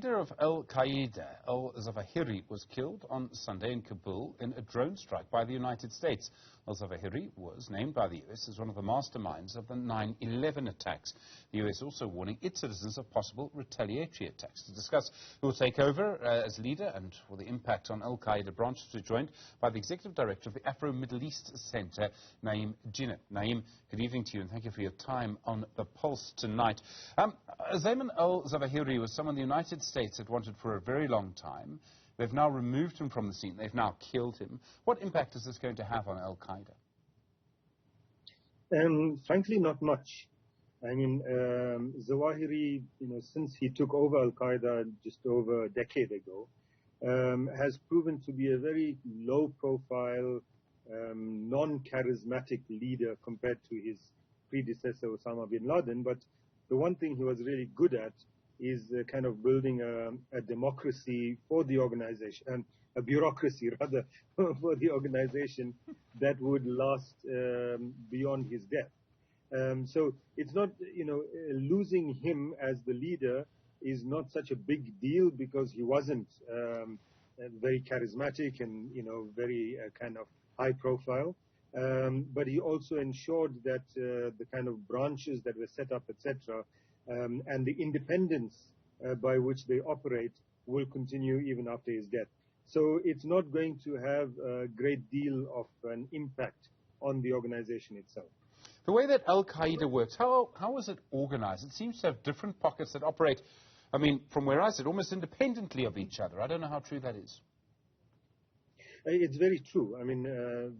leader of Al-Qaeda, Al-Zawahiri, was killed on Sunday in Kabul in a drone strike by the United States. Al-Zawahiri was named by the US as one of the masterminds of the 9/11 attacks. The US also warning its citizens of possible retaliatory attacks. To discuss who will take over as leader and for the impact on Al-Qaeda branches, we're joined by the Executive Director of the Afro-Middle East CEntre, Naéem Jeenah. Naéem, good evening to you and thank you for your time on The Pulse tonight. Ayman al-Zawahiri was someone the United States had wanted for a very long time. They've now removed him from the scene. They've now killed him. What impact is this going to have on Al-Qaeda? Frankly, not much. I mean, Zawahiri, since he took over Al-Qaeda just over a decade ago, has proven to be a very low-profile, non-charismatic leader compared to his predecessor, Osama bin Laden. But the one thing he was really good at is kind of building a democracy for the organization, and a bureaucracy rather, for the organization that would last beyond his death. So it's not, losing him as the leader is not such a big deal because he wasn't very charismatic and, very kind of high profile. But he also ensured that the kind of branches that were set up, etc., and the independence by which they operate will continue even after his death. So it's not going to have a great deal of an impact on the organization itself. The way that Al-Qaeda works, how is it organized? It seems to have different pockets that operate, I mean, from where I sit, almost independently of each other. I don't know how true that is. It's very true. I mean,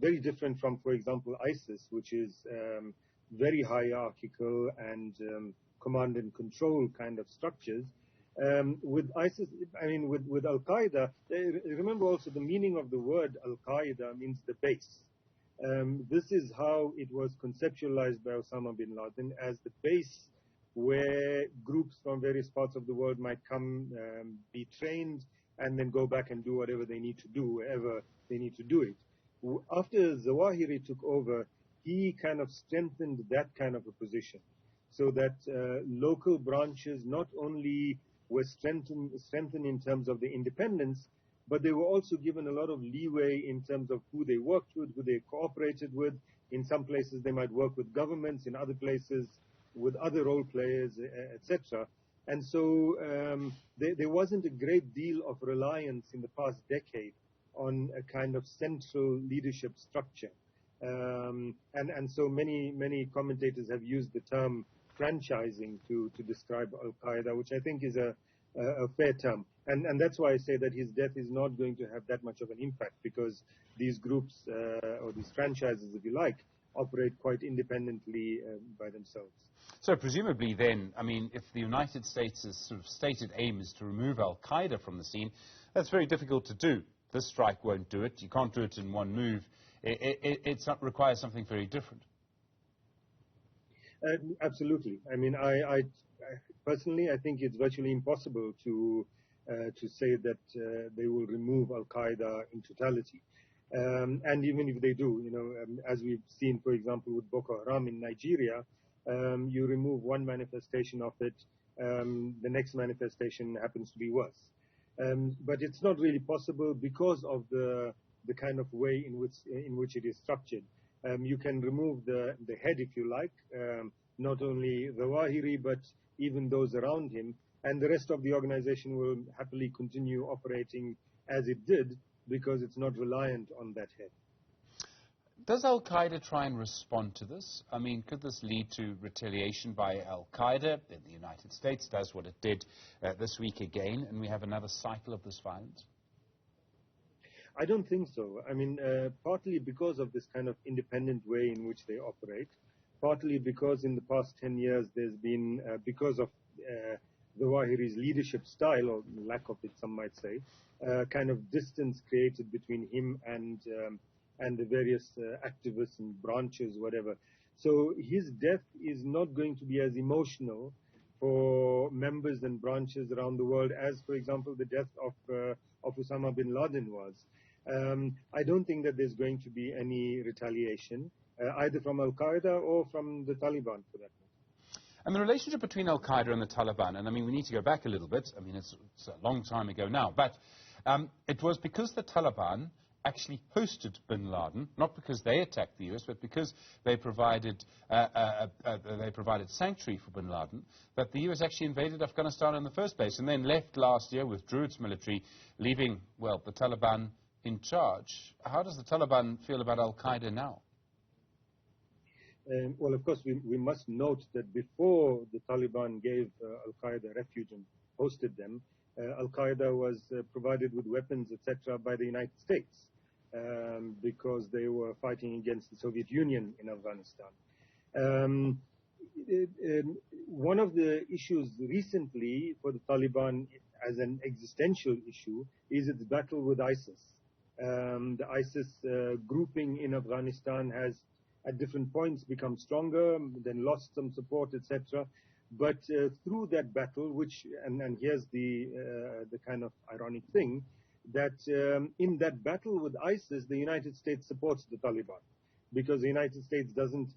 very different from, for example, ISIS, which is very hierarchical and command and control kind of structures. With ISIS, I mean, with Al-Qaeda, remember also the meaning of the word Al-Qaeda means the base. This is how it was conceptualized by Osama bin Laden as the base where groups from various parts of the world might come, be trained, and then go back and do whatever they need to do, wherever they need to do it. After Zawahiri took over, he kind of strengthened that kind of a position, so that local branches not only were strengthened in terms of the independence, but they were also given a lot of leeway in terms of who they worked with, who they cooperated with. In some places they might work with governments, in other places with other role players, etc. And so there wasn't a great deal of reliance in the past decade on a kind of central leadership structure. And so many commentators have used the term franchising to describe Al-Qaeda, which I think is a fair term. And that's why I say that his death is not going to have that much of an impact, because these groups, or these franchises, if you like, operate quite independently by themselves. So presumably then, I mean, if the United States' sort of stated aim is to remove Al-Qaeda from the scene, that's very difficult to do. This strike won't do it. You can't do it in one move. It requires something very different. Absolutely. I mean, I personally, I think it's virtually impossible to say that they will remove Al-Qaeda in totality. And even if they do, as we've seen, for example, with Boko Haram in Nigeria, you remove one manifestation of it, the next manifestation happens to be worse. But it's not really possible because of the kind of way in which it is structured. You can remove the head, if you like, not only Zawahiri, but even those around him, and the rest of the organization will happily continue operating as it did, because it's not reliant on that head. Does Al-Qaeda try and respond to this? I mean, could this lead to retaliation by Al-Qaeda? The United States does what it did this week again, and we have another cycle of this violence? I don't think so. I mean, partly because of this kind of independent way in which they operate, partly because in the past 10 years there's been, because of Zawahiri's leadership style, or lack of it, some might say, kind of distance created between him and the various activists and branches, whatever. So his death is not going to be as emotional for members and branches around the world as, for example, the death of Osama bin Laden was. I don't think that there's going to be any retaliation, either from Al-Qaeda or from the Taliban, for that matter. And the relationship between Al-Qaeda and the Taliban, and I mean, we need to go back a little bit. I mean, it's a long time ago now, but it was because the Taliban actually hosted bin Laden, not because they attacked the US, but because they provided sanctuary for bin Laden, that the US actually invaded Afghanistan in the first place, and then left last year, withdrew its military, leaving, well, the Taliban in charge. How does the Taliban feel about Al-Qaeda now? Well, of course, we must note that before the Taliban gave Al-Qaeda refuge and hosted them, Al-Qaeda was provided with weapons, etc., by the United States because they were fighting against the Soviet Union in Afghanistan. One of the issues recently for the Taliban as an existential issue is its battle with ISIS. The ISIS grouping in Afghanistan has at different points become stronger, then lost some support, etc. But through that battle, and here's the kind of ironic thing, that in that battle with ISIS, the United States supports the Taliban, because the United States doesn't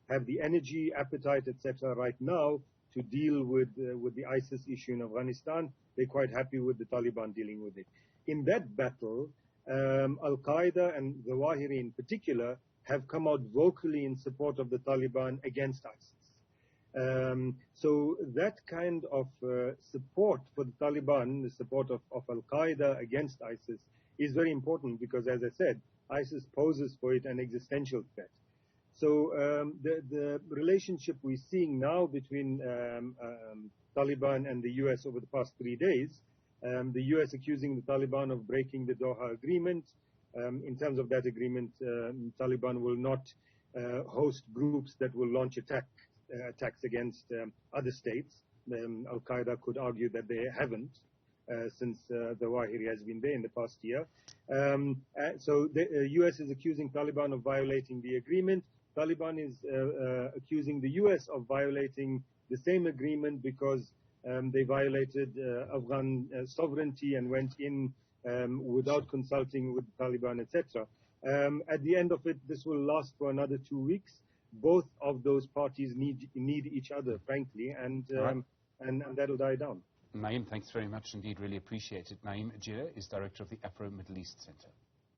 have the energy, appetite, etc. right now to deal with the ISIS issue in Afghanistan. They're quite happy with the Taliban dealing with it. In that battle, Al-Qaeda and Zawahiri in particular have come out vocally in support of the Taliban against ISIS. So that kind of support for the Taliban, the support of Al-Qaeda against ISIS, is very important because, as I said, ISIS poses for it an existential threat. So the relationship we're seeing now between Taliban and the US over the past 3 days, the US accusing the Taliban of breaking the Doha Agreement. In terms of that agreement, Taliban will not host groups that will launch attacks against other states. Al-Qaeda could argue that they haven't, since Zawahiri has been there in the past year. So the US is accusing Taliban of violating the agreement. Taliban is accusing the US of violating the same agreement because they violated Afghan sovereignty and went in without consulting with the Taliban, etc. At the end of it, this will last for another 2 weeks. Both of those parties need each other, frankly, and that'll die down. Naéem, thanks very much indeed. Really appreciate it. Naéem Jeenah is director of the Afro-Middle East CEntre.